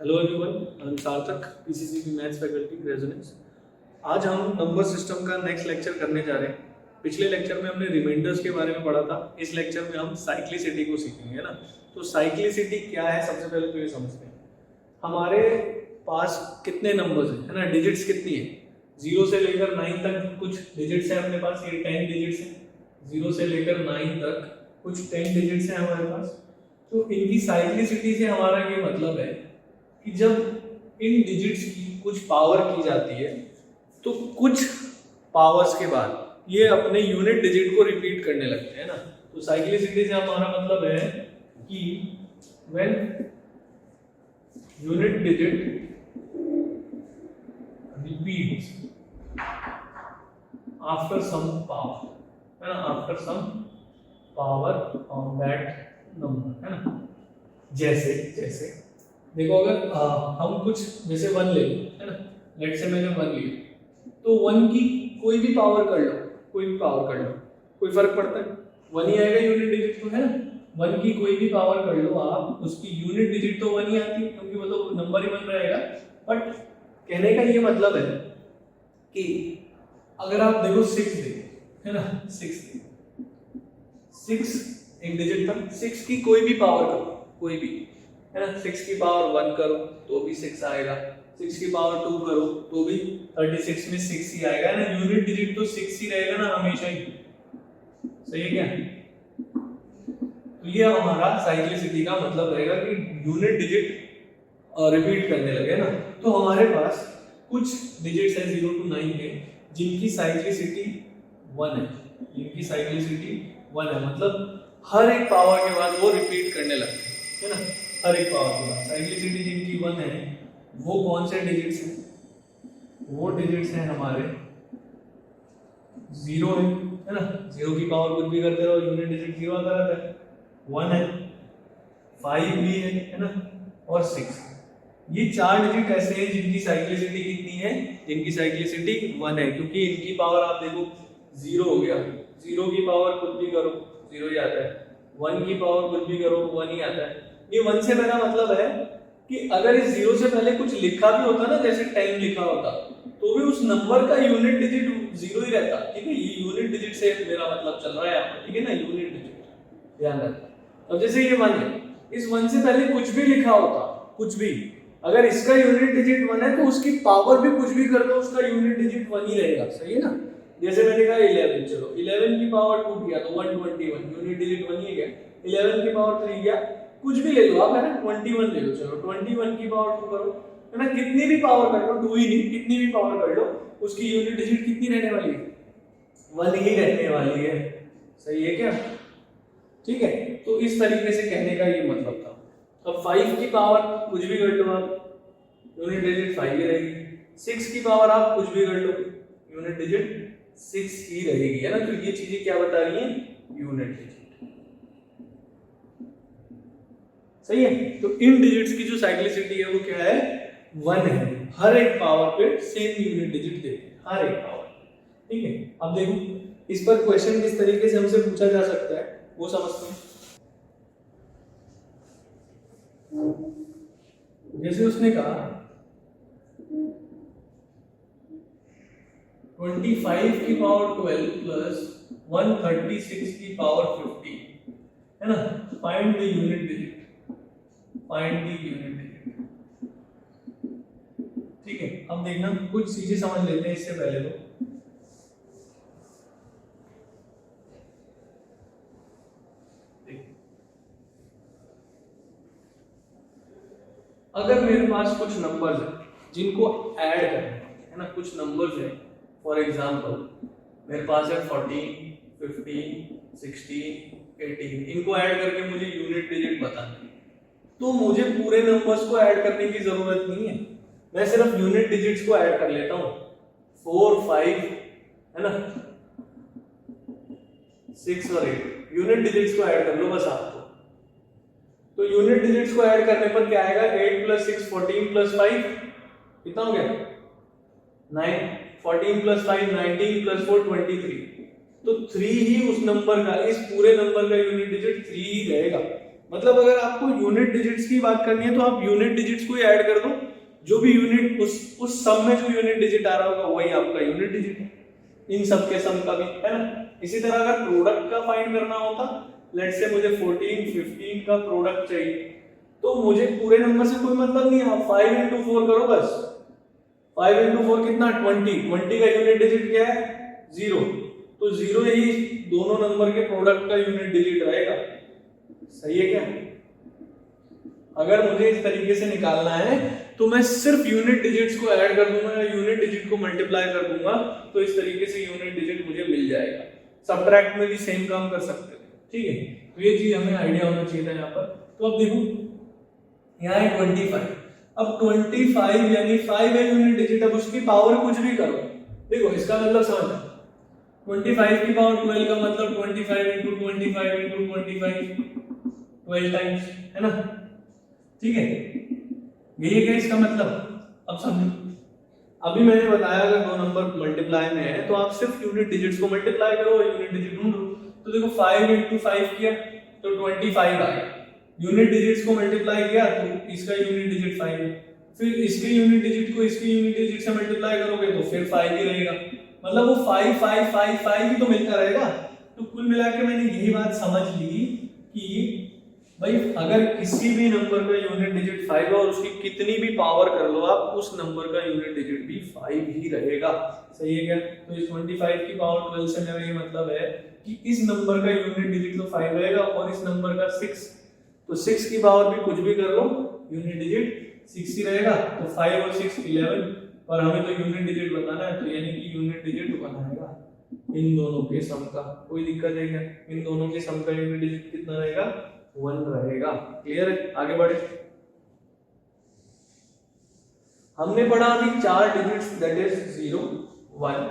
Hello everyone, I am सार्थक, पीसीसीबी maths faculty resonance. आज हम नंबर सिस्टम का नेक्स्ट लेक्चर करने जा रहे हैं। पिछले लेक्चर में हमने रिमाइंडर्स के बारे में पढ़ा था। इस लेक्चर में हम साइक्लिसिटी को सीखेंगे, है ना। तो साइक्लिसिटी क्या है, सबसे पहले तो ये समझते हैं। हमारे पास कितने नंबर्स हैं, है ना, डिजिट्स कितनी है। 0 से लेकर 9 तक कुछ डिजिट्स हैं अपने पास, ये 10 डिजिट्स हैं। 0 से लेकर 9 तक कुछ 10 डिजिट्स हैं हमारे पास। तो इनकी साइक्लिसिटी से हमारा ये मतलब है कि जब इन डिजिट्स की कुछ पावर की जाती है तो कुछ पावर्स के बाद ये अपने यूनिट डिजिट को रिपीट करने लगते हैं ना। तो साइक्लिसिटी से हमारा मतलब है कि when unit digit repeats after some power, है ना, after some power on that number, है ना। जैसे जैसे देखो, अगर हम कुछ जैसे 1 ले लो, है ना, लेट से मैंने 1 लिया, तो 1 की कोई भी पावर कर लो, कोई भी पावर कर लो, कोई फर्क पड़ता है, 1 ही आएगा यूनिट डिजिट तो, है ना। 1 की कोई भी पावर कर लो आप, उसकी यूनिट डिजिट तो 1 ही आती है, क्योंकि वो तो नंबर ही 1 रहेगा। बट कहने का ये मतलब है कि अगर आप देखो 6 देखो, है ना, 6 एक डिजिट था, 6 की कोई भी पावर करो, कोई भी, है ना। 6 की पावर 1 करो तो भी 6 आएगा, 6 की पावर 2 करो तो भी 36 में 6 ही आएगा ना। यूनिट डिजिट तो 6 ही रहेगा ना हमेशा ही, सही है क्या। तो ये हमारा साइक्लिसिटी का मतलब रहेगा कि यूनिट डिजिट रिपीट करने लगे ना। तो हमारे पास कुछ डिजिट्स है 0 to 9 के, जिनकी साइक्लिसिटी 1 है, जिनकी साइक्लिसिटी 1 है, मतलब हर एक पावर के बाद वो रिपीट करने लगते हैं, है ना। हर एक पावर के बाद साइक्लिसिटी जिनकी 1 है, वो कौन से डिजिट्स हैं, वो डिजिट्स हैं हमारे 0 है ना। 0 की पावर कुछ भी करते रहो, यूनिट डिजिट 0 आता रहता है। 1 है, 5 भी है ना, और 6। ये 4 डिजिट ऐसे हैं जिनकी साइक्लिसिटी कितनी है, जिनकी साइक्लिसिटी 1 है, क्योंकि इनकी पावर आप देखो 0 हो गया, 0 की पावर कुछ भी करो 0 ही आता है, 1 की पावर कुछ भी करो 1 ही आता है। ये 1 से मेरा मतलब है कि अगर इस 0 से पहले कुछ लिखा भी होता ना, जैसे 10 लिखा होता, तो भी उस नंबर का यूनिट डिजिट 0 ही रहता, ठीक है। ये यूनिट डिजिट से मेरा मतलब चल रहा है यहाँ पर, ठीक है ना, यूनिट डिजिट, ध्यान रखना। अब जैसे ये 1 है, इस 1 से पहले कुछ भी लिखा होता, कुछ भी, अगर इसका यूनिट डिजिट 1 है तो उसकी पावर भी कुछ भी कर दो, उसका यूनिट डिजिट 1 ही रहेगा, सही है ना। जैसे मैंने कहा 11, चलो 11 की पावर 2 किया तो 121, यूनिट डिजिट 1 ही गया। 11 की पावर 3 गया, कुछ भी ले लो आप, है ना, 21 ले लो, चलो 21 की पावर 2 करो, है ना। कितनी भी पावर कर लो, 2 ही नहीं, कितनी भी पावर कर लो, उसकी यूनिट डिजिट कितनी रहने वाली है, 1 ही रहने वाली है, सही है क्या, ठीक है। तो इस तरीके से कहने का ये मतलब था। अब 5 की पावर कुछ भी कर लो आप, यूनिट डिजिट 5 ही रहेगी। 6 की पावर आप कुछ भी कर लो, यूनिट डिजिट 6 ही रहेगी, है ना। तो ये चीजें क्या बता रही हैं, यूनिट डिजिट, सही है। तो इन डिजिट्स की जो साइक्लिसिटी है वो क्या है, 1 है। हर एक पावर पे सेम यूनिट डिजिट देते हैं, हर एक पावर, ठीक है। अब देखो इस पर क्वेश्चन किस तरीके से हमसे पूछा जा सकता है वो समझते हैं। जैसे उसने कहा 25 की पावर 12 प्लस 136 की पावर 50, है ना। Find the unit digit, find the unit digit, ठीक है। अब देखना कुछ चीजें समझ लेते हैं इससे पहले। तो अगर मेरे पास कुछ नंबर्स हैं जिनको ऐड करना है ना, कुछ नंबर्स हैं, फॉर एग्जांपल मेरे पास है 14, 15, 16, 18, इनको ऐड करके मुझे यूनिट डिजिट बताना है, तो मुझे पूरे नंबर्स को ऐड करने की जरूरत नहीं है, मैं सिर्फ यूनिट डिजिट्स को ऐड कर लेता हूं। 4, 5, है ना, 6 और 8, यूनिट डिजिट्स को ऐड कर लो बस आपको। तो यूनिट डिजिट्स को ऐड करने पर क्या आएगा, 8 + 6 14 + 5 कितना हो गया, 9, 14 + 5 19 + 4 23। तो 3 ही उस नंबर का, इस पूरे नंबर का यूनिट डिजिट 3 ही रहेगा, मतलब अगर आपको यूनिट डिजिट्स की बात करनी है तो आप यूनिट डिजिट्स को ही ऐड कर दो, जो भी यूनिट उस सम में जो यूनिट डिजिट आ रहा होगा वही आपका यूनिट डिजिट है, इन सब के सम का भी, है ना। इसी तरह अगर प्रोडक्ट का फाइंड करना होता, लेट्स से मुझे 14 15 का प्रोडक्ट चाहिए, तो मुझे पूरे नंबर से कोई मतलब नहीं है, आप 5 into 4 करो बस। 5 into 4 कितना 20, 20 का यूनिट डिजिट क्या है 0, तो 0 ही दोनों नंबर के प्रोडक्ट का यूनिट डिजिट रहेगा। सही है क्या? अगर मुझे इस तरीके से निकालना है तो मैं सिर्फ यूनिट डिजिट्स को ऐड कर दूंगा या यूनिट डिजिट को मल्टीप्लाई कर दूंगा, तो इस तरीके से यूनिट डिजिट मुझे मिल जाएगा। सबट्रैक्ट में भी सेम काम कर सकते हैं, ठीक है। तो ये चीज हमें आइडिया होना चाहिए था यहाँ पर। तो अब देखो यहाँ है 25, अब 25 यानी 5 है यूनिट डिजिट, अब उसकी पावर कुछ भी करो, देखो इसका मतलब समझ, 25 की पावर 12 का मतलब 25 into 25 into 25 12 टाइम्स, है ना, ठीक है। यही है इसका मतलब। अब समझो, अभी मैंने बताया अगर दो नंबर मल्टीप्लाई में है तो आप सिर्फ यूनिट डिजिट्स को मल्टीप्लाई करो और यूनिट डिजिट ढूंढो। तो देखो 5 into 5 किया तो 25 आया, यूनिट डिजिट्स को मल्टीप्लाई किया तो इसका यूनिट डिजिट 5 है, फिर इसके यूनिट डिजिट को इसके यूनिट डिजिट से मल्टीप्लाई करोगे तो फिर 5 ही रहेगा, मतलब वो 5 5 5 5 ही तो मिलता रहेगा। तो कुल मिला के मैंने यही बात समझ ली कि भाई अगर किसी भी नंबर का यूनिट डिजिट 5 है और उसकी कितनी भी पावर कर लो आप, उस नंबर का यूनिट डिजिट भी 5 ही रहेगा। सही है क्या? तो इस 25 की पावर 12 से मेरा ये मतलब है कि इस नंबर का यूनिट डिजिट तो 5 रहेगा और इस नंबर का 6, तो 6 की पावर भी कुछ भी कर लो यूनिट डिजिट 6 ही रहेगा। तो 5 और 6 11, और हमें तो यूनिट डिजिट बताना है, तो यानी कि यूनिट डिजिट बनाएगा इन दोनों के सम का। कोई दिक्कत है क्या? इन दोनों के सम का यूनिट डिजिट कितना रहेगा? 1 रहेगा। क्लियर है? आगे बढ़े। हमने पढ़ा अभी 4 डिजिट्स, दैट इज 0 1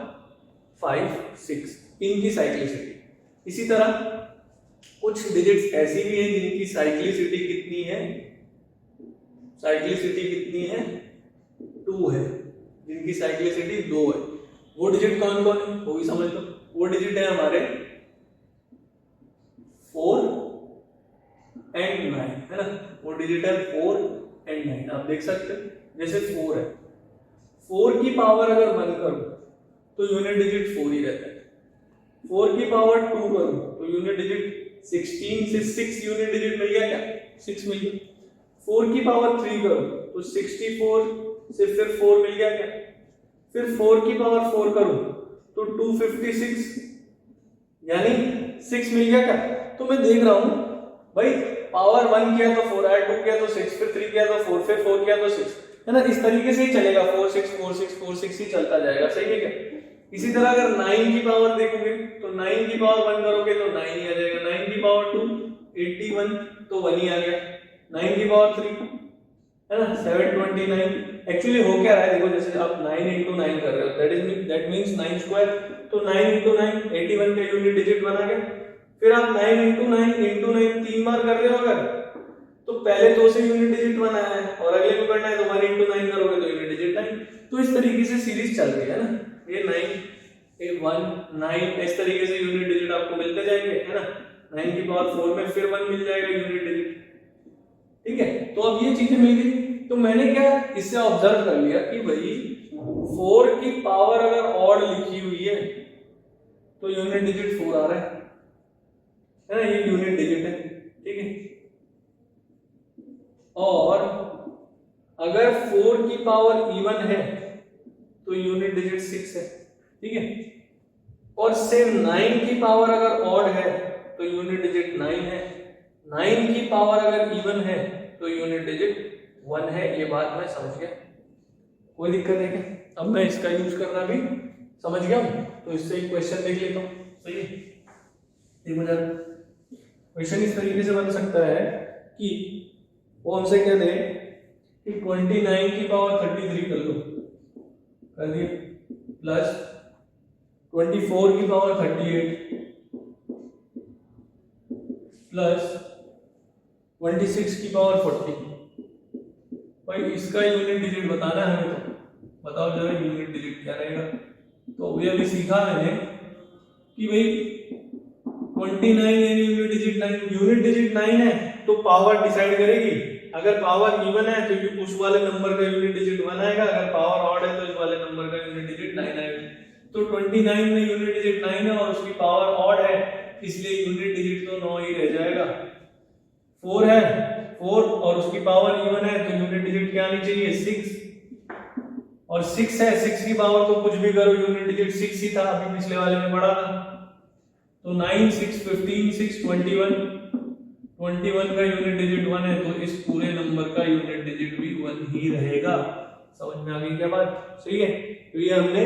5 6, इनकी साइक्लिसिटी। इसी तरह कुछ डिजिट्स ऐसी भी हैं जिनकी साइक्लिसिटी कितनी है? साइक्लिसिटी कितनी है? 2 है, जिनकी साइक्लिसिटी 2 है। वो डिजिट कौन कौन है वो भी समझ लो। वो डिजिट है हमारे 4 and 9, है ना। वो डिजिट है 4 and 9। आप देख सकते हैं जैसे 4 है, 4 की पावर अगर 1 करो तो यूनिट डिजिट 4 ही रहता है। 4 की पावर 2 करो तो यूनिट डिजिट 16 से 6 यूनिट डिजिट मिल गया क्या? 6 मिल गया। 4 की पावर 3 करो तो 64 से फिर 4 मिल गया क्या? फिर 4 की पावर 4 करो तो 256, यानी 6 मिल गया क्या? तो मैं देख रहा हूं भाई पावर 1 किया तो 4 आया, 2 किया तो 6, फिर 3 किया तो 4, फिर 4 किया तो 6, है ना। इस तरीके से ही चलेगा, 4 6 4 6 4 6 ही चलता जाएगा। सही है क्या? इसी तरह अगर 9 की पावर देखोगे तो 9 की पावर 1 करोगे तो 9 ही आ जाएगा, 9 की पावर 2 81 तो 1 ही आ गया, 9 की पावर 3 है ना 729। एक्चुअली हो क्या रहा है देखो, जैसे आप 9 into 9 कर रहे हो, दैट मींस 9 स्क्वायर, तो 9 into 9 81 का यूनिट डिजिट बना गया। फिर आप 9 into 9 into 9 3 बार कर रहे हो अगर, तो पहले 2 से यूनिट डिजिट बनाया है और अगले को करना है तो 1 into 9 करोगे तो यूनिट डिजिट 9। तो इस तरीके से सीरीज चल रही है ना, ये 9 1 9 इस तरीके से यूनिट डिजिट आपको मिलते जाएंगे, है ना। 9 की पावर 4 में फिर 1 मिल जाएगा यूनिट डिजिट, ठीक है। तो अब ये चीजें मिल गई, तो मैंने क्या इससे ऑब्जर्व कर लिया कि भाई 4 की पावर अगर ऑड लिखी हुई है तो यूनिट डिजिट 4 आ रहा है ना, ये यूनिट डिजिट है, ठीक है। और अगर 4 की पावर इवन है तो यूनिट डिजिट 6 है, ठीक है। और सेम 9 की पावर अगर ऑड है तो यूनिट डिजिट 9 है, 9 की पावर अगर इवन है तो यूनिट डिजिट 1 है। ये बात मैं समझ गया, कोई दिक्कत है क्या? अब मैं इसका यूज करना भी समझ गया हूं, तो इससे एक क्वेश्चन देख लेता हूं। सही है, देखो जरा क्वेश्चन इस तरीके से बन सकता है कि वो हमसे कह दे कि 29 की पावर 33 कर लो, कर दिया, प्लस 24 की पावर 38 प्लस 26 की पावर 40। भाई इसका यूनिट डिजिट बताना है हमें, तो बताओ जरा यूनिट डिजिट क्या रहेगा। तो अभी सीखा मैंने कि भाई 29 यानी यूनिट डिजिट 9, यूनिट डिजिट 9 है तो पावर डिसाइड करेगी। अगर पावर इवन है तो उस वाले नंबर का यूनिट डिजिट 1 आएगा, अगर पावर ऑड है तो इस वाले नंबर का यूनिट डिजिट 9 आएगा। तो 29 में यूनिट डिजिट 9 है और उसकी पावर ऑड है, इसलिए यूनिट डिजिट तो 9 ही रह जाएगा। 4 है, 4 और उसकी पावर इवन है तो यूनिट डिजिट क्या आनी चाहिए, 6, और 6 है, 6 की पावर तो कुछ भी करो यूनिट डिजिट 6 ही था, अभी पिछले वाले में पढ़ा था। तो 9 6 15 6 21, 21 का यूनिट डिजिट 1 है तो इस पूरे नंबर का यूनिट डिजिट भी 1 ही रहेगा। समझ में आ गई क्या बात? सही है। तो ये हमने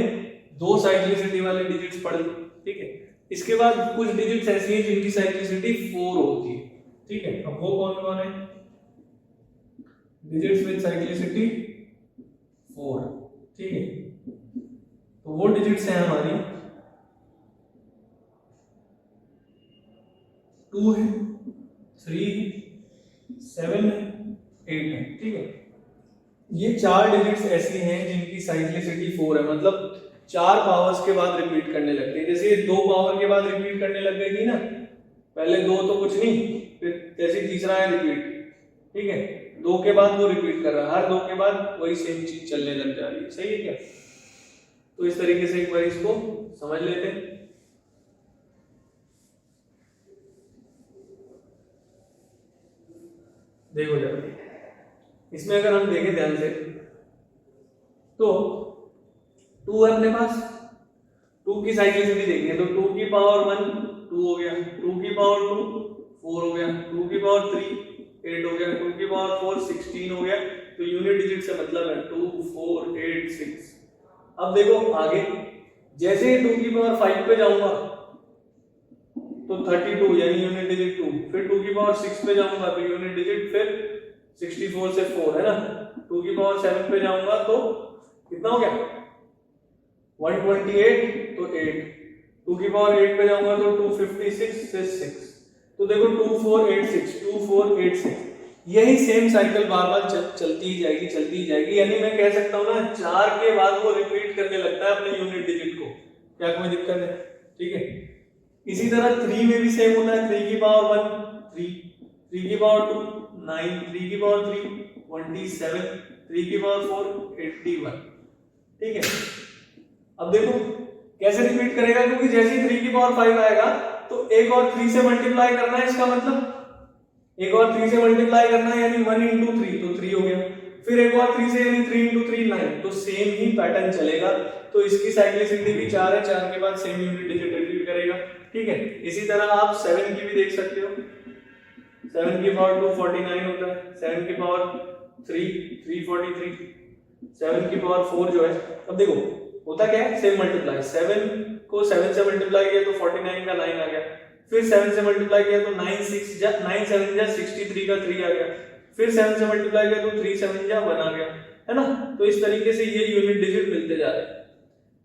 दो साइक्लिसिटी वाले डिजिट्स पढ़े, ठीक है। इसके बाद कुछ डिजिट्स ऐसी हैं जिनकी साइक्लिसिटी 4 होती है, ठीक है। अब वो कौन कौन है डिजिट्स विद साइक्लिसिटी 4, ठीक है। तो वो डिजिट्स हैं हमारी 2 है, 3 है, 7 है, 8 है, ठीक है। ये चार डिजिट्स ऐसी हैं जिनकी साइक्लिसिटी 4 है, मतलब 4 पावर्स के बाद रिपीट करने लगते हैं। जैसे 2 पावर के बाद रिपीट करने लग गई थी ना, पहले 2 तो कुछ नहीं, फिर जैसे तीसरा है रिपीट, ठीक है। 2 के बाद वो रिपीट कर रहा है, हर 2 के बाद वही सेम चीज चलने लग जा रही है, सही है क्या? तो इस तरीके से एक बार इसको समझ लेते हैं। देखो जरा इसमें अगर हम देखें ध्यान से तो 2 है अपने पास, 2 की साइक्लिसिटी देखेंगे तो 2 की पावर 1 2 हो गया, 2 की पावर 2 4 हो गया, 2 की पावर 3 8 हो गया, 2 की पावर 4 16 हो गया। तो यूनिट डिजिट से मतलब है 2 4 8 6। अब देखो आगे जैसे ही 2 की पावर 5 पे जाऊंगा तो 32 यानी यूनिट डिजिट 2, फिर 2 की पावर 6 पे जाऊंगा तो यूनिट डिजिट फिर 64 से 4 है ना। 2 की पावर 7 पे जाऊंगा तो कितना हो गया 128 तो 8, 2 की पावर 8 पे जाऊंगा तो 256 से 6। तो देखो 2486 2486, यही सेम साइकिल बार बार चलती ही जाएगी। यानी मैं कह सकता हूं ना 4 के बाद वो रिपीट करने लगता है अपने यूनिट डिजिट को, क्या कोई दिक्कत है? ठीक है। इसी तरह 3 में भी सेम होता है, 3 की पावर 1 3, 3 की पावर 2 9, 3 की पावर 3 27, 3 की पावर 4 81, ठीक है। अब देखो कैसे रिपीट करेगा, क्योंकि जैसे ही 3 की पावर 5 आएगा तो एक और 3 से मल्टीप्लाई करना है, इसका मतलब एक और 3 से मल्टीप्लाई करना है यानी 1 into 3 तो 3 हो गया, फिर एक और 3 से यानी 3 into 3 9, तो सेम ही पैटर्न चलेगा। तो इसकी साइक्लिसिटी भी 4 है, 4 के बाद सेम यूनिट डिजिट रिपीट करेगा, ठीक है। इसी तरह आप 7 की भी देख सकते हो, 7 की पावर 2 49 होता है, 7 की पावर 3 343, 7 की पावर 4 जो है, अब देखो होता क्या है सेम मल्टीप्लाई, 7 को 7 से मल्टीप्लाई किया तो 49 का 9 आ गया, फिर 7 से मल्टीप्लाई किया तो 9 7 जा 63 का 3 आ गया, फिर 7 से मल्टीप्लाई किया तो 3 7 जा 1 आ गया, है ना। तो इस तरीके से ये यूनिट डिजिट मिलते जा रहे हैं,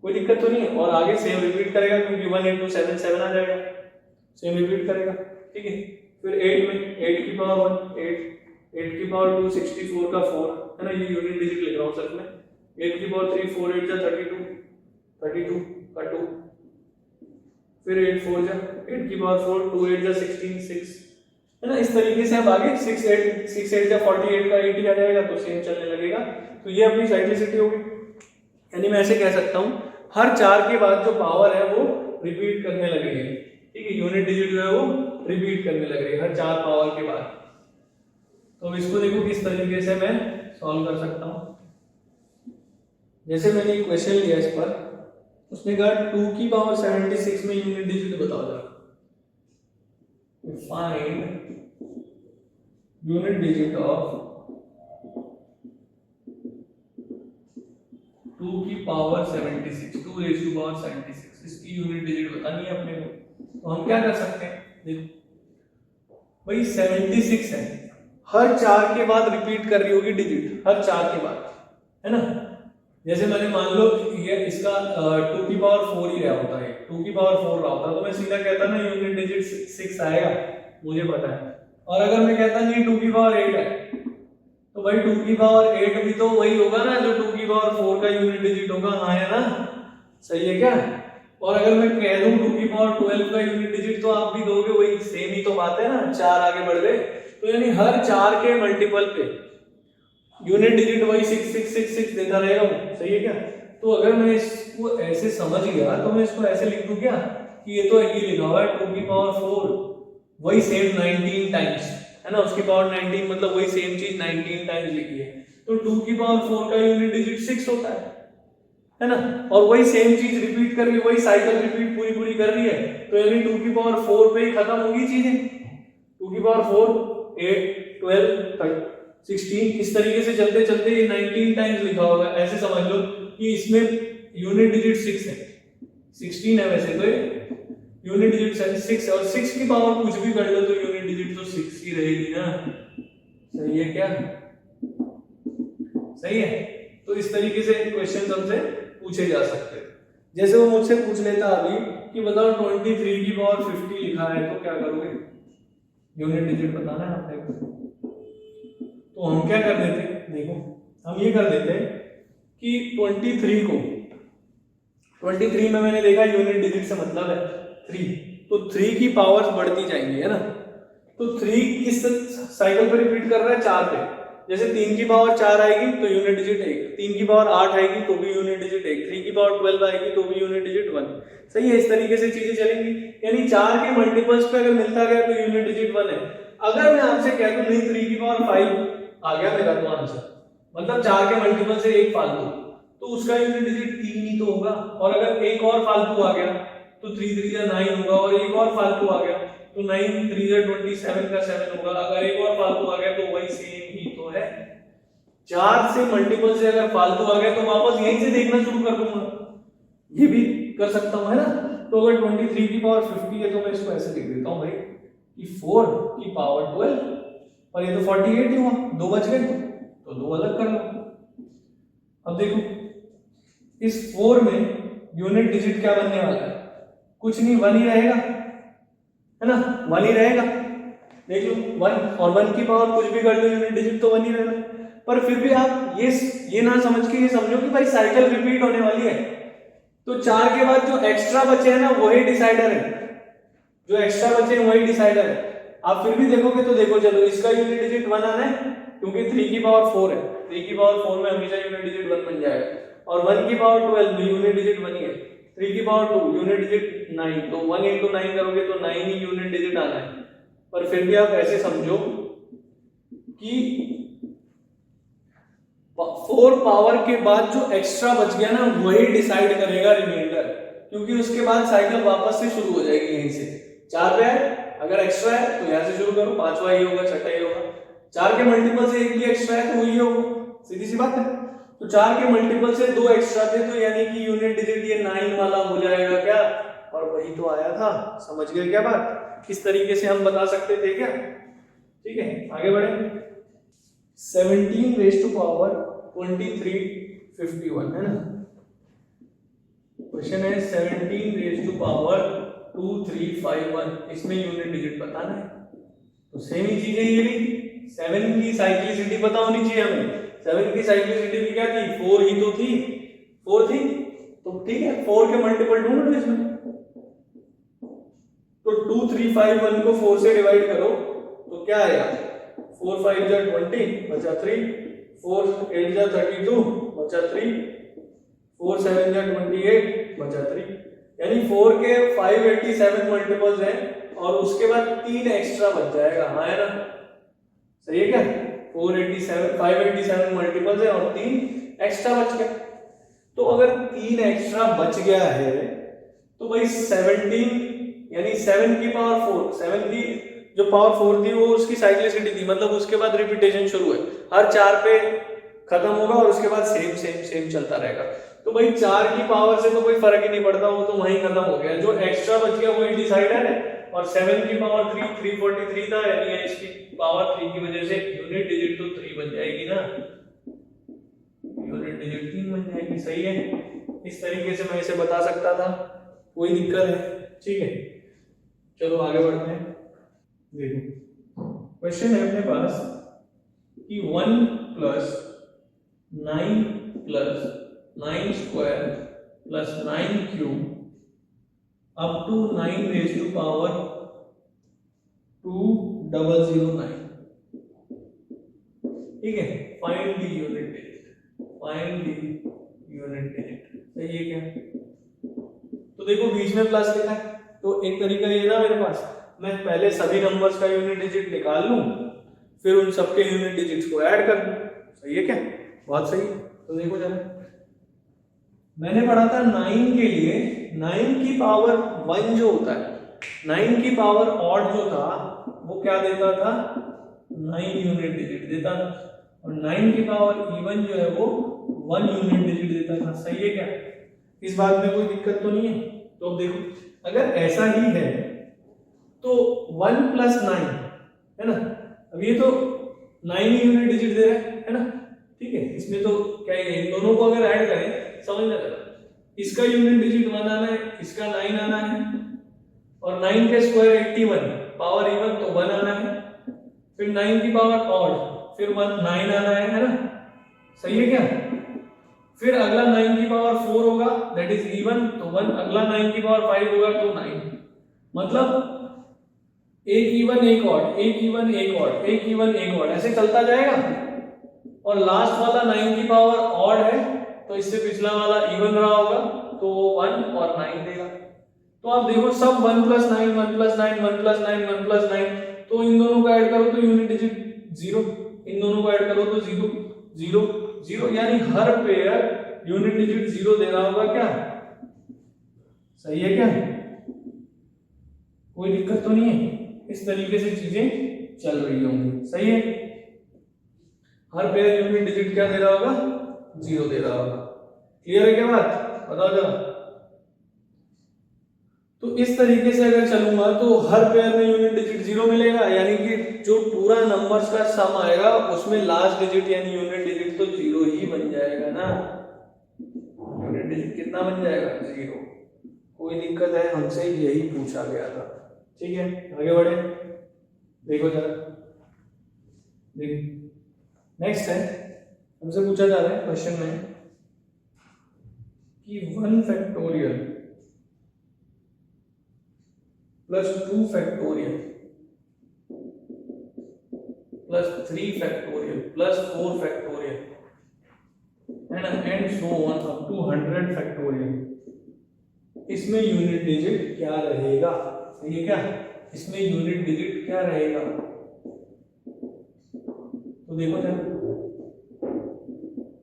कोई दिक्कत तो नहीं है। और आगे सेम रिपीट करेगा क्योंकि 1 into 7 7 आ जाएगा, सेम रिपीट करेगा, ठीक है। फिर 8 में 8 की पावर 1 8 की पावर 2 64 का 4, है ना, ये यूनिट डिजिट लिख रहा हूं सर मैं। 8 की पावर 3 4 8 जा 32 का 2, फिर 8 4 जा 8 की पावर 4 2 8 जा 16 6, है ना। इस तरीके से अब आगे 6 8 जा 48 का 80 आ जाएगा तो सेम चलने लगेगा। तो ये अपनी साइक्लिसिटी होगी, यानी मैं ऐसे कह सकता हूं हर 4 के बाद जो पावर है वो रिपीट करने लगेगी, ठीक है। यूनिट डिजिट जो है वो रिपीट करने लगेगी हर 4 पावर के बाद। तो इसको देखो किस तरीके से मैं सॉल्व कर सकता हूं। जैसे मैंने एक क्वेश्चन लिया इस पर, उसने कहा 2 की पावर 76 में यूनिट डिजिट बताओ जरा, फाइंड यूनिट डिजिट ऑफ 2 की पावर 76 2 रेज़ टू पावर 76, इसकी यूनिट डिजिट बतानी है अपने को। तो हम क्या कर सकते हैं, देखो भाई 76 है, हर 4 के बाद रिपीट कर रही होगी डिजिट, हर 4 के बाद, है ना। जैसे मैंने मान लो ये इसका 2 की पावर 4 ही रहा होता है, 2 की पावर 4 रहा होता तो मैं सीधा कहता ना यूनिट डिजिट 6 आएगा, मुझे पता है। और अगर मैं कहता नहीं 2 की पावर 8 है तो भाई 2 की पावर 8 भी तो वही होगा ना जो 2 की पावर 4 का यूनिट डिजिट होगा, हाँ है ना, सही है क्या। और अगर मैं कह दूं 2 की पावर 12 का यूनिट डिजिट तो आप भी दोगे, वही सेम ही तो बात है ना, 4 आगे बढ़ गए, तो यानी हर 4 के मल्टीपल पे यूनिट डिजिट वही 6666 देता रहेगा वो, सही है क्या? तो अगर मैं इसको ऐसे समझ गया तो मैं इसको ऐसे लिख दूं क्या कि ये तो ये लिखा हुआ है 2 की पावर 4 वही सेम 19 टाइम्स, है ना, उसकी पावर 19 मतलब वही सेम चीज 19 टाइम्स लिखी है, तो 2 की पावर 4 का यूनिट डिजिट 6 होता है ना, और वही सेम चीज रिपीट कर रही है, वही साइकिल रिपीट पूरी पूरी कर रही है, तो यानी 2 की पावर 4 पे ही खत्म होगी चीजें। 2 की पावर 4 8 12 16 इस तरीके से चलते चलते ये 19 टाइम्स लिखा होगा, ऐसे समझ लो कि इसमें यूनिट डिजिट 6 है, 16 है वैसे तो ये यूनिट डिजिट 6 और 6 की पावर कुछ भी कर लो तो यूनिट डिजिट तो 6 ही रहेगी ना, सही है क्या? सही है। तो इस तरीके से क्वेश्चन हमसे पूछे जा सकते हैं। जैसे वो मुझसे पूछ लेता अभी कि बताओ 23 की पावर 50 लिखा है तो क्या करोगे, यूनिट डिजिट बताना है आपने, तो हम क्या कर देते, देखो हम ये कर देते कि 23 में मैंने देखा यूनिट डिजिट से मतलब है 3, तो 3 की पावर्स बढ़ती जाएंगी, है ना, तो 3 किस साइकिल पर रिपीट कर रहा है, 4 पे, जैसे 3 की पावर 4 आएगी तो यूनिट डिजिट 1, 3 की पावर 8 आएगी तो भी यूनिट डिजिट 1, 3 की पावर 12 आएगी तो भी यूनिट डिजिट 1, सही है। इस तरीके से चीजें चलेंगी, यानी 4 के मल्टीपल्स पे अगर मिलता गया तो यूनिट डिजिट 1 है। अगर मैं आपसे कह दूं नहीं 3 की पावर 5 आ गया मेरा तो आंसर, मतलब 4 के मल्टीपल से एक फालतू, तो उसका यूनिट डिजिट 3 ही तो होगा, और अगर एक और फालतू आ गया तो 3 3 या 9 होगा, और एक और फालतू आ गया तो 9 3 या 27 का 7 होगा, अगर एक और फालतू आ गया तो वही सेम ही तो है। 4 से मल्टीपल से अगर फालतू आ गया तो वापस यहीं से देखना शुरू कर दूंगा, ये भी कर सकता हूं, है ना। तो अगर 23 की पावर 50 है तो मैं इसको ऐसे लिख देता हूं भाई कि 4 की पावर 12, और ये तो 48 ही हुआ, 2 बच गए तो 2 अलग कर लो। अब देखो इस 4 में यूनिट डिजिट क्या बनने वाला है, कुछ नहीं 1 ही रहेगा, है ना, 1 ही रहेगा, देख लो 1, और 1 की पावर कुछ भी कर लो यूनिट डिजिट तो 1 ही रहेगा। पर फिर भी आप ये ना समझ के ये समझो कि भाई साइकिल रिपीट होने वाली है, तो 4 के बाद जो एक्स्ट्रा बचे हैं ना वही डिसाइडर है, जो एक्स्ट्रा बचे हैं वही डिसाइडर है। आप फिर भी देखोगे तो देखो, चलो इसका यूनिट डिजिट 1 आना है क्योंकि 3 की पावर 4 है, 3 की पावर 4 में हमेशा यूनिट डिजिट 1 बन जाएगा, और 1 की पावर 12 में यूनिट डिजिट 1 ही है, 3 की पावर 2 यूनिट डिजिट 9, तो 1 into 9 करोगे तो 9 ही यूनिट डिजिट आना है। पर फिर भी आप ऐसे समझो कि 4 पावर के बाद जो एक्स्ट्रा बच गया ना वही डिसाइड करेगा रिमाइंडर, क्योंकि उसके बाद साइकिल वापस से शुरू हो जाएगी यहीं से। 4 पे है, अगर एक्स्ट्रा है तो यहां से शुरू करो, 5वां ही होगा, 6वां ही होगा, 4 के मल्टीपल से एक भी एक्स्ट्रा है तो वही होगा, सीधी सी बात है। तो 4 के मल्टीपल से 2 एक्स्ट्रा थे तो यानी कि यूनिट डिजिट ये 9 वाला हो जाएगा क्या, और वही तो आया था, समझ गए क्या बात? इस तरीके से हम बता सकते थे क्या, ठीक है। आगे बढ़े, 17 रेज़ टू पावर 2351 है ना, क्वेश्चन है 17 रेज़ टू पावर 2351, इसमें यूनिट डिजिट बताना है। तो सेम ही चीजें ये भी 7 की साइक्लिसिटी पता होनी चाहिए हमें, 7 की साइक्लिसिटी भी क्या थी, 4 ही तो थी, 4 थी, तो ठीक है 4 के मल्टीपल ढूंढ लो इसमें, तो 2351 को 4 से डिवाइड करो तो क्या आएगा, 4 5 जा 20 बचा 3, 4 8 जा 32 बचा 3, 4 7 जा 28 बचा 3, यानी 4 के 587 मल्टीपल्स हैं और उसके बाद 3 एक्स्ट्रा बच जाएगा, हाँ है ना, सही है क्या, 587 मल्टीपल्स है और 3 एक्स्ट्रा बच गया। तो अगर 3 एक्स्ट्रा बच गया है तो भाई 17 यानी 7 की पावर 4, 7 की जो पावर 4 थी वो उसकी साइक्लिसिटी थी, मतलब उसके बाद रिपीटेशन शुरू है, हर 4 पे खत्म होगा और उसके बाद सेम सेम सेम चलता रहेगा। तो भाई 4 की पावर से तो कोई फर्क ही नहीं पड़ता, वो तो वहीं खत्म हो गया, जो एक्स्ट्रा बच गया वही डिसाइडर है, और 7 की पावर 3 343 था, यानी इसकी पावर 3 की वजह से यूनिट डिजिट तो 3 बन जाएगी ना, यूनिट डिजिट 3 बन जाएगी, सही है। इस तरीके से मैं इसे बता सकता था, कोई दिक्कत है, ठीक है। चलो आगे बढ़ते हैं, देखो क्वेश्चन है अपने पास कि 1 plus 9 plus 9 square plus 9 cube up to 9 raise to power 2009। ठीक है, find the unit digit, find the unit digit. सही है क्या? तो देखो बीच में प्लस लिखा है, तो एक तरीका ये ना मेरे पास, मैं पहले सभी नंबर्स का यूनिट डिजिट निकाल लूं, फिर उन सबके यूनिट डिजिट्स को ऐड कर दूं। सही है क्या? बहुत सही। तो देखो जरा, मैंने पढ़ा था 9 के लिए 9 की पावर 1 जो होता है, 9 की पावर ऑड जो था वो क्या देता था? 9 यूनिट डिजिट देता था, और 9 की पावर इवन जो है वो 1 यूनिट डिजिट देता था। सही है क्या? इस बात में कोई दिक्कत तो नहीं है? तो अब देखो, अगर ऐसा ही है तो 1 प्लस 9 है ना, अब ये तो 9 ही यूनिट डिजिट दे रहा है ना, ठीक है, इसमें तो क्या है, इन दोनों को अगर ऐड करें, समझ में, इसका यूनिट डिजिट 1 आना है, इसका 9 आना है, और 9 के स्क्वायर 81, पावर इवन तो 1 आना है, फिर 9 की पावर ऑड, फिर 9 आना है ना। सही है क्या? फिर अगला 9 की पावर 4 होगा, दैट इज इवन, तो 1, अगला 9 की पावर 5 होगा तो 9, मतलब एक इवन एक ऑड, एक इवन एक ऑड, एक इवन एक ऑड, ऐसे चलता जाएगा। और लास्ट वाला 9 की पावर ऑड है, तो इससे पिछला वाला इवन रहा होगा, तो 1 और 9 देगा। तो आप देखो सब 1 प्लस 9, 1 प्लस 9, 1 प्लस 9, 1 प्लस 9, तो इन दोनों को ऐड करो तो यूनिट डिजिट 0, इन दोनों को ऐड करो तो 0 0 0, यानी हर पेयर यूनिट डिजिट 0 दे रहा होगा क्या? सही है क्या? कोई दिक्कत तो नहीं है? इस तरीके से चीजें चल रही होंगी। सही है, हर पेयर यूनिट डिजिट क्या दे रहा होगा? 0 दे रहा होगा। क्लियर है क्या बात? बताओ जरा। तो इस तरीके से अगर चलूंगा तो हर पेयर में यूनिट डिजिट 0 मिलेगा, यानी कि जो पूरा नंबर्स का सम आएगा उसमें लास्ट डिजिट यानी यूनिट डिजिट तो 0 ही बन जाएगा ना। यूनिट डिजिट कितना बन जाएगा? 0। कोई दिक्कत है? हमसे यही पूछा गया था। ठीक है, आगे बढ़े। देखो जरा, देखो नेक्स्ट है, हमसे पूछा जा रहा है क्वेश्चन में कि 1 factorial plus 2 factorial plus 3 factorial plus 4 factorial है ना, and so on up to 100 factorial, इसमें यूनिट डिजिट क्या रहेगा? सही है क्या? इसमें यूनिट डिजिट क्या रहेगा? तो देखो जरा,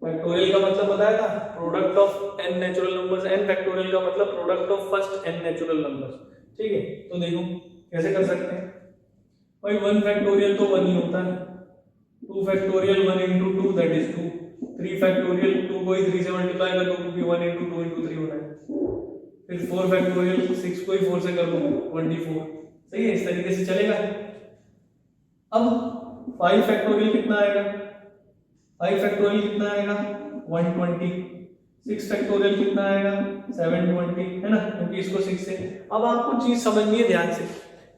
फैक्टोरियल का मतलब बताया था, product of n natural numbers, n factorial का मतलब product of first n natural numbers. ठीक है, तो देखो कैसे कर सकते हैं भाई। 1 फैक्टोरियल तो 1 ही होता है, 2 factorial 1 into 2 that is 2, 3 factorial 2 को ही 3 से मल्टीप्लाई कर दो क्योंकि 1 into 2 into 3 होना है, फिर 4 फैक्टोरियल 6 को ही 4 से कर दो 24। सही है, इस तरीके से चलेगा। अब 5 फैक्टोरियल कितना आएगा? 5 फैक्टोरियल कितना आएगा? 120। 6 फैक्टोरियल कितना आएगा? 720, है ना, क्योंकि इसको 6 से। अब आपको चीज समझनी है ध्यान से।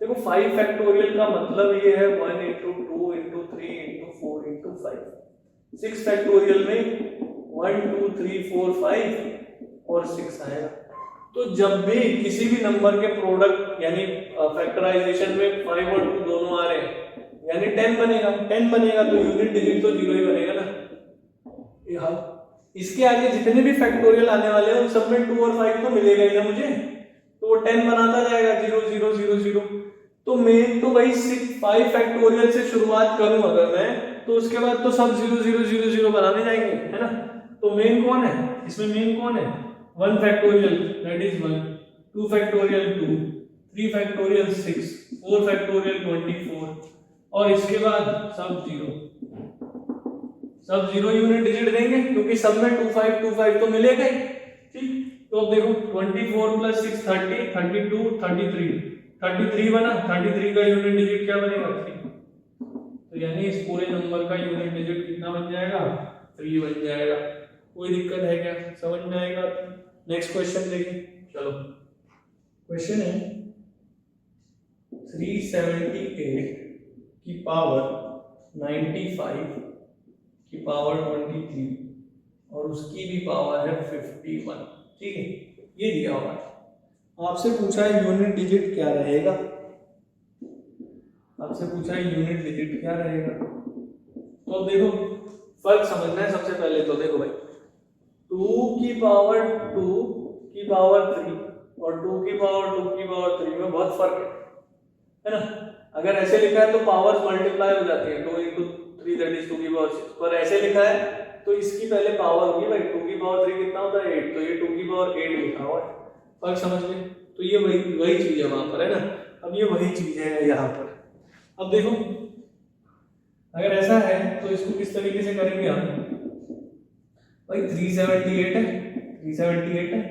देखो 5 फैक्टोरियल का मतलब ये है 1 into 2 into 3 into 4 into 5। 6 factorial में 1 2 3 4 5 और 6 आएगा। तो जब भी किसी भी नंबर के प्रोडक्ट यानी फैक्टराइजेशन में 5 और 2 दोनों आ रहे हैं, यानी 10 बनेगा। 10 बनेगा तो यूनिट डिजिट तो 0 ही बनेगा ना। इसके आगे जितने भी फैक्टोरियल आने वाले हैं उन सब में 2 और 5 तो मिलेगा ही ना मुझे, तो वो 10 बनाता जाएगा 0 0 0 0। तो मैं तो भाई 5 फैक्टोरियल से शुरुआत करूं अगर मैं, तो उसके बाद तो सब 0 0 0 0 बनाने जाएंगे, है ना। तो मेन कौन है इसमें? मेन कौन है? 1 factorial that is 1, 2 factorial 2, 3 factorial 6, 4 factorial 24, और इसके बाद सब 0। सब 0 यूनिट डिजिट देंगे क्योंकि सब में 2 5 2 5 तो मिलेगा ही। ठीक, तो अब देखो 24 प्लस 6 30, 32 33 बना। 33 का यूनिट डिजिट क्या बनेगा? 3। तो यानी इस पूरे नंबर का यूनिट डिजिट कितना बन जाएगा? 3 बन जाएगा। कोई दिक्कत है क्या? समझ में आएगा? नेक्स्ट क्वेश्चन देखिए। चलो, क्वेश्चन है 378 की पावर 95 की पावर 23 और उसकी भी पावर है 51। ठीक है, ये दिया हुआ है। आपसे पूछा है यूनिट डिजिट क्या रहेगा, आपसे पूछा है यूनिट डिजिट क्या रहेगा। तो देखो फर्क समझना है सबसे पहले। तो देखो भाई 2 की पावर 2 की पावर 3 और 2 की पावर 2 की पावर 3 में बहुत फर्क है ना। अगर ऐसे लिखा है तो पावर्स मल्टीप्लाई हो जाती है, 2 into 3 दैट इज 2 की पावर 6। पर ऐसे लिखा है तो इसकी पहले पावर होगी भाई, 2 की पावर 3 कितना होता है 8, तो ये 2 की पावर 8 लिखा हुआ है। फर्क समझ गए। तो ये वही चीज है वहां पर, है ना। अब ये वही चीज है यहाँ पर। अब देखो अगर ऐसा है तो इसको किस तरीके से करेंगे हम भाई। 378 है, 378 है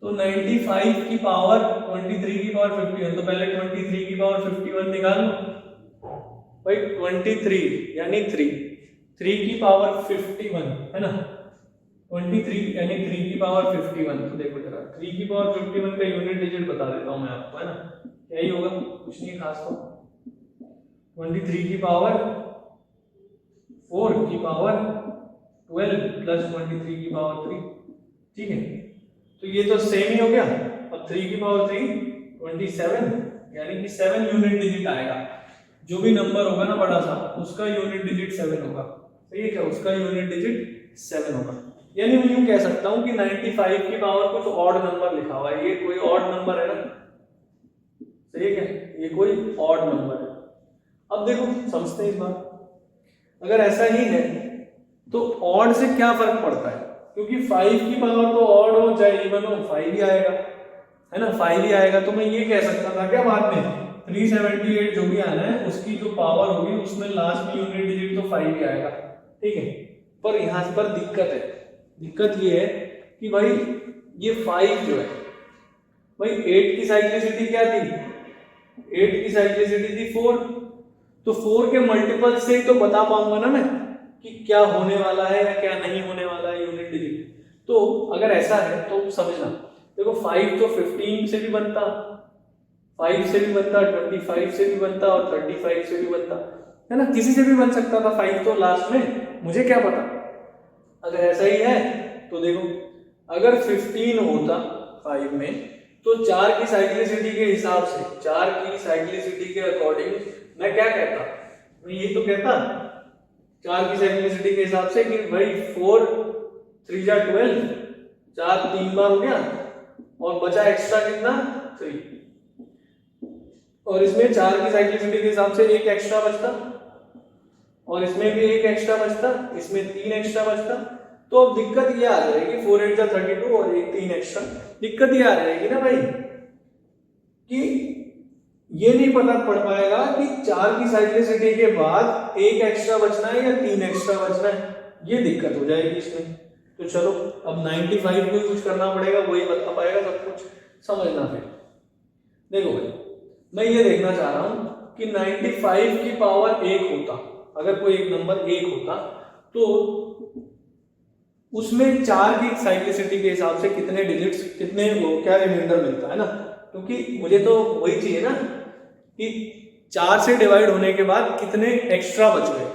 तो 95 की पावर 23 की पावर 51, तो पहले 23 की पावर 51 निकाल लो भाई। 23 यानी 3 की पावर 51 है ना। 23 यानी 3 की पावर 51। तो देखो जरा 3 की पावर 51 का यूनिट डिजिट बता देता हूं मैं आपको, है ना। यही होगा, कुछ नहीं खास। तो 23 की पावर 4 की पावर 12 प्लस 23 की पावर 3, ठीक है। तो ये तो सेम ही हो गया। अब 3 की पावर 3 27 यानी कि 7 यूनिट डिजिट आएगा। जो भी नंबर होगा ना बड़ा सा उसका यूनिट डिजिट 7 होगा, सही है क्या। उसका यूनिट डिजिट 7 होगा। यानी मैं यूं कह सकता हूं कि 95 की पावर कुछ ऑड नंबर लिखा हुआ है, ये कोई ऑड नंबर है ना, सही है क्या, ये कोई ऑड नंबर है। अब देखो समझते हैं इस बात। अगर ऐसा ही है तो ऑड से क्या फर्क पड़ता है, क्योंकि 5 की पावर तो ऑड हो चाहे इवन हो 5 ही आएगा, है ना, 5 ही आएगा। तो मैं ये कह सकता था क्या बाद में 378 जो भी आना है उसकी जो पावर होगी उसमें लास्ट में यूनिट डिजिट तो 5 ही आएगा, ठीक है। पर यहाँ पर दिक्कत है, दिक्कत ये है कि भाई ये 5 जो है भाई 8 की साइक्लिसिटी क्या थी, 8 की साइक्लिसिटी थी 4, तो 4 के मल्टीपल से ही तो बता पाऊंगा ना मैं कि क्या होने वाला है या क्या नहीं होने वाला है यूनिट डिजिट। तो अगर ऐसा है तो समझना, देखो 5 तो 15 से भी बनता, 5 से भी बनता, 25 से भी बनता और 35 से भी बनता, है ना, किसी से भी बन सकता था 5 तो लास्ट में, मुझे क्या पता। अगर ऐसा ही है तो देखो अगर 15 होता 5 में तो 4 की साइक्लिसिटी के हिसाब से, 4 की साइक्लिसिटी के अकॉर्डिंग मैं क्या कहता, मैं यही तो कहता 4 की साइक्लिसिटी के हिसाब से कि भाई 4 3 जा 12, 4 3 बार हो गया और बचा एक्स्ट्रा कितना 3, और इसमें 4 की साइक्लिसिटी के हिसाब से एक एक्स्ट्रा बचता और इसमें भी एक एक्स्ट्रा बचता, इसमें 3 एक्स्ट्रा बचता। तो अब दिक्कत ये आ जाएगी 4 8 जा 32 और एक 3 एक्स्ट्रा, दिक्कत ये आ जाएगी ना भाई कि ये नहीं पता पड़ पाएगा कि 4 की साइक्लिसिटी के बाद एक एक्स्ट्रा बचना है या 3 एक्स्ट्रा बचना है, ये दिक्कत हो जाएगी इसमें। तो चलो अब 95 को ही कुछ करना पड़ेगा, वही बता पाएगा सब कुछ, समझना। फिर देखो भाई मैं ये देखना चाह रहा हूं कि 95 की पावर 1 होता, अगर कोई एक नंबर 1 होता तो उसमें 4 की साइक्लिसिटी के हिसाब से कितने डिजिट्स, कितने क्या रिमाइंडर मिलता है ना, क्योंकि मुझे तो वही चाहिए ना कि 4 से डिवाइड होने के बाद कितने एक्स्ट्रा बच गए,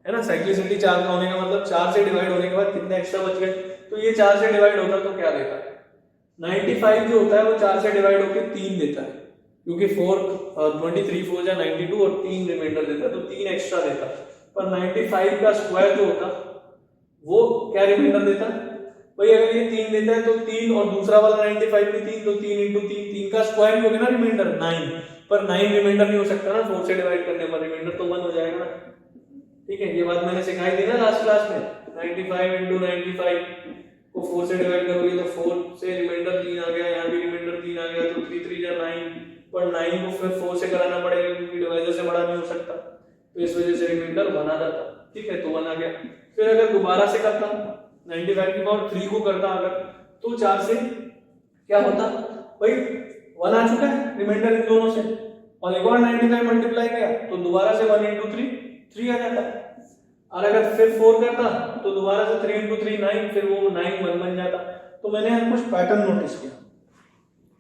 है ना। साइक्लिसिटी 4 का होने का मतलब 4 से डिवाइड होने के बाद कितने एक्स्ट्रा बच गए। तो ये 4 से डिवाइड होता तो क्या देता है, 95 जो होता है वो 4 से डिवाइड होकर 3 देता है, क्योंकि 23 4 जा 92 और 3 रिमाइंडर देता है तो 3 एक्स्ट्रा देता। पर 95 का स्क्वायर जो होता वो क्या रिमाइंडर देता भाई, अगर ये 3 देता है तो 3 और दूसरा वाला 95 में 3 तो 3 into 3, 3 का स्क्वायर ही हो गया ना रिमाइंडर 9, पर 9 रिमाइंडर नहीं हो सकता ना 4 से डिवाइड करने पर, रिमाइंडर तो 1 हो जाएगा ना, ठीक है। ये बात मैंने सिखाई थी ना लास्ट क्लास में, 95 into 95 को 4 से डिवाइड करोगे तो 4 से रिमाइंडर 3 आ गया, यहाँ भी रिमाइंडर 3 आ गया तो 3 3 जा 9, पर 9 को फिर 4 से कराना पड़ेगा क्योंकि डिवाइजर से बड़ा नहीं हो सकता, तो इस वजह से रिमाइंडर 1 आ जाता, ठीक है, तो 1 आ गया। फिर अगर दोबारा से करता 95 की पावर 3 को करता अगर, तो 4 से क्या होता भाई 1 आ चुका है रिमाइंडर इन दोनों से, और एक और 95 मल्टीप्लाई किया तो दोबारा से 1 into 3 3 आ जाता। और अगर फिर 4 करता तो दोबारा से 3 into 3 9, फिर वो 9 1 बन जाता। तो मैंने यहाँ कुछ पैटर्न नोटिस किया,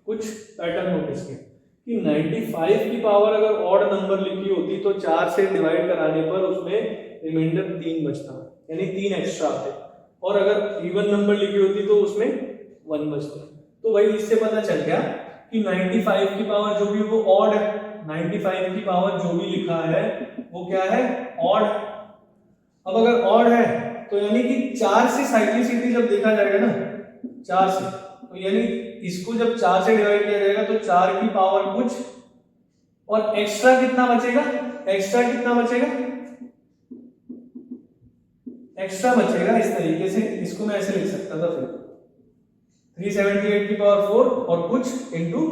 कुछ पैटर्न नोटिस किया कि 95 की पावर अगर ऑड नंबर लिखी होती तो 4 से डिवाइड कराने पर उसमें रिमाइंडर 3 बचता, यानी 3 एक्स्ट्रा आते, और अगर इवन नंबर लिखी होती तो उसमें 1 बचता। तो भाई इससे पता चल गया कि 95 की पावर जो भी वो ऑड है, 95 की पावर जो भी लिखा है वो क्या है, ऑड। अब अगर ऑड है तो यानी कि 4 से साइक्लिसिटी जब देखा जाएगा ना, 4 से, तो यानी इसको जब 4 से डिवाइड किया जाएगा तो 4 की पावर कुछ, और एक्स्ट्रा कितना बचेगा, एक्स्ट्रा कितना बचेगा, एक्स्ट्रा बचेगा इस तरीके से, इसको मैं ऐसे लिख सकता था फिर 378 की पावर 4 और कुछ इंटू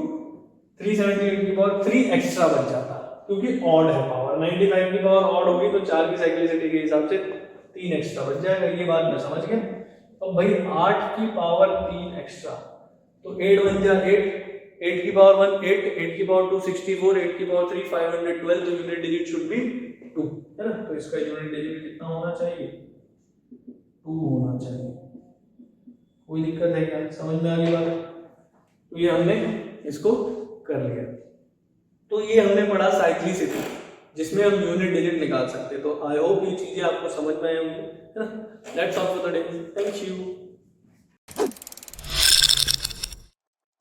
378 की पावर 3 एक्स्ट्रा बच जाता, क्योंकि ऑड है पावर, 95 की पावर ऑड होगी तो 4 की साइक्लिसिटी के हिसाब से 3 एक्स्ट्रा बच जाएगा। ये बात मैं समझ गया। तो भाई 8 की पावर 3 एक्स्ट्रा, तो 8 बन जा 8, 8 की पावर 1 8, 8 की पावर 2 64, 8 की पावर 3 512, तो यूनिट डिजिट शुड बी 2, है ना। तो इसका यूनिट डिजिट कितना होना चाहिए, 2 होना चाहिए। कोई दिक्कत है क्या, समझ में आ गई बात? तो ये हमने इसको कर लिया। तो ये हमने पढ़ा साइक्लिसिटी, जिसमें हम यूनिट डिजिट निकाल सकते हैं। तो आई होप ये चीजें आपको समझ में आई होंगी, है ना। That's all for the day, thank you.